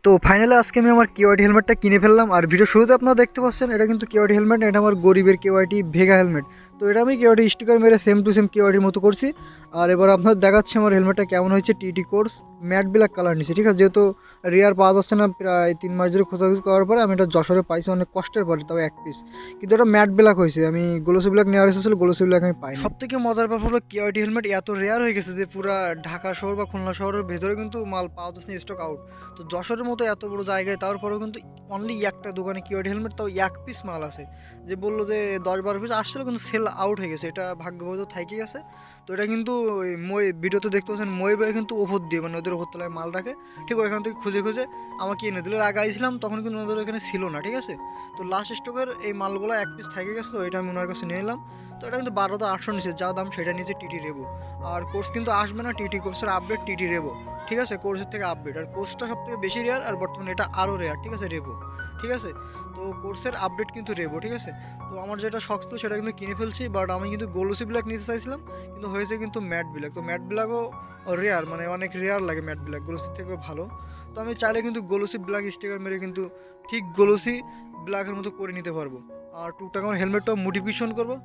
তো ফাইনালি আজকে আমি আমার কেওয়াইটি হেলমেটটা কিনে ফেললাম। আর ভিডিও শুরুতে আপনারা দেখতে পাচ্ছেন এটা কিন্তু কেওয়াইটি হেলমেট, এটা আমার গরিবের কেওয়াইটি ভেগা হেলমেট। তো এটা আমি কেওয়াইটি স্টিকার মেরে সেম টু সেম কেওয়াইটির মতো করছি। আর এবার আপনার দেখাচ্ছি আমার হেলমেটটা কেমন হয়েছে। TT course matte black colour নিচ্ছে, ঠিক আছে। যেহেতু রেয়ার পাওয়া যাচ্ছে না, প্রায় 3 মাস ধরে খোঁজাখুঁজি করার পরে আমি এটা যশোরে পাইছি অনেক কষ্টের পরে, তবে এক পিস। কিন্তু এটা ম্যাট ব্ল্যাক হয়েছে, আমি গ্লোসি ব্ল্যাক নেওয়ার এসেছিল, গ্লোসি ব্ল্যাক আমি পাইনি। সব থেকে মজার ব্যাপার হলো কেওয়াইটি হেলমেট এত রেয়ার হয়ে গেছে যে পুরা ঢাকা শহর বা খুলনা শহরের ভেতরে কিন্তু মাল পাওয়া যাচ্ছে না, স্টক আউট। তো যশোরের মতো এত বড় জায়গায় তারপরেও কিন্তু অনলি একটা দোকানে কিওয়ার্ড হেলমেট, তাও এক পিস মাল আছে। যে বললো যে 10-12 পিস আসছিল কিন্তু সেল আউট হয়ে গেছে, এটা ভাগ্যবশত থাইকে গেছে। তো এটা কিন্তু ওই মই ভিডিওতে দেখতে পাচ্ছেন, মই ভাই কিন্তু ওপর দিয়ে মানে ওদের ওপর তলায় মাল রাখে, ঠিক ওইখান থেকে খুঁজে খুঁজে আমাকে এনে দিল। আগে আইছিলাম তখন কিন্তু ওদের ওখানে ছিল না, ঠিক আছে। তো লাস্ট স্টকের এই মালগুলো এক পিস থেকে গেছে, তো এটা আমি ওনার কাছে নিয়ে এলাম। তো এটা কিন্তু 12,800 নিচে, যা দাম সেটা নিচে টিটি রেবো। আর কোর্স কিন্তু আসবে না, টিটি কোর্সের আপডেট টিটি রেবো, ঠিক আছে। কোর্সের থেকে আপডেট, আর কোর্সটা সব থেকে বেশি রেয়ার, আর বর্তমানে এটা আরও রেয়ার, ঠিক আছে, রেবো, ঠিক আছে। তো কোর্সের আপডেট কিন্তু রেবো, ঠিক আছে। তো আমার যেটা শখ ছিল সেটা কিন্তু কিনে ফেলছি, বাট আমি কিন্তু গোলসি ব্ল্যাক নিতে চাইছিলাম, কিন্তু হয়েছে কিন্তু ম্যাট ব্ল্যাক। তো ম্যাট ব্ল্যাকও রেয়ার, মানে অনেক রেয়ার লাগে ম্যাট ব্ল্যাক, গোলসির থেকেও ভালো। তো আমি চাইলে কিন্তু গোলসি ব্ল্যাক স্টিকার মেরে কিন্তু ঠিক গোলসি ব্ল্যাকের মতো করে নিতে পারবো। আর টুকটাক আমার হেলমেটটাও মডিফিকেশন করবো,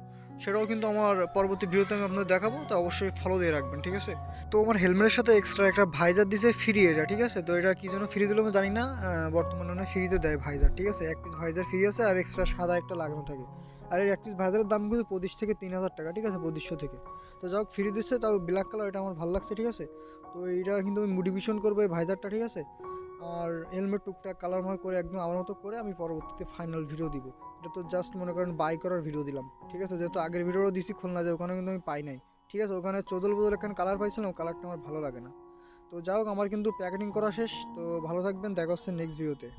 সেটাও কিন্তু আমার পরবর্তী ভিডিওতে আমি আপনাদের দেখাবো, তো অবশ্যই ফলো দিয়ে রাখবেন, ঠিক আছে। তো আমার হেলমেটের সাথে এক্সট্রা একটা ভাইজার দিছে ফ্রি, এটা ঠিক আছে। তো এটা কি জন্য ফ্রি দিল আমি জানি না, বর্তমানে অনেক ফ্রিতে দেয় ভাইজার, ঠিক আছে। এক পিস ভাইজার ফ্রি আছে, আর এক্সট্রা সাদা একটা লাগানো থাকে। আর এই এক পিস ভাইজারের দাম কিন্তু 25 থেকে 3,000 টাকা, ঠিক আছে, 2500 থেকে। তো যাই হোক, ফ্রি দিচ্ছে, তাও ব্ল্যাক কালার, এটা আমার ভালো লাগছে, ঠিক আছে। তো এইটা কিন্তু আমি মডিফিকেশন করবো এই ভাইজারটা, ঠিক আছে। আর হেলমেট টুকটাক কালার মার করে একদম আমার মতো করে আমি পরবর্তীতে ফাইনাল ভিডিও দিব। এটা তো জাস্ট মনে করেন বাই করার ভিডিও দিলাম, ঠিক আছে। যেহেতু আগের ভিডিওটা দিছি খুলনা যায়, ওখানে কিন্তু আমি পাই নাই, ঠিক আছে। ওখানে চোদল বদল একটা কালার পাইছিলাম, কালারটা আমার ভালো লাগে না। তো যাই হোক, আমার কিন্তু প্যাকেটিং করা শেষ। তো ভালো থাকবেন, দেখা হচ্ছে নেক্সট ভিডিওতে।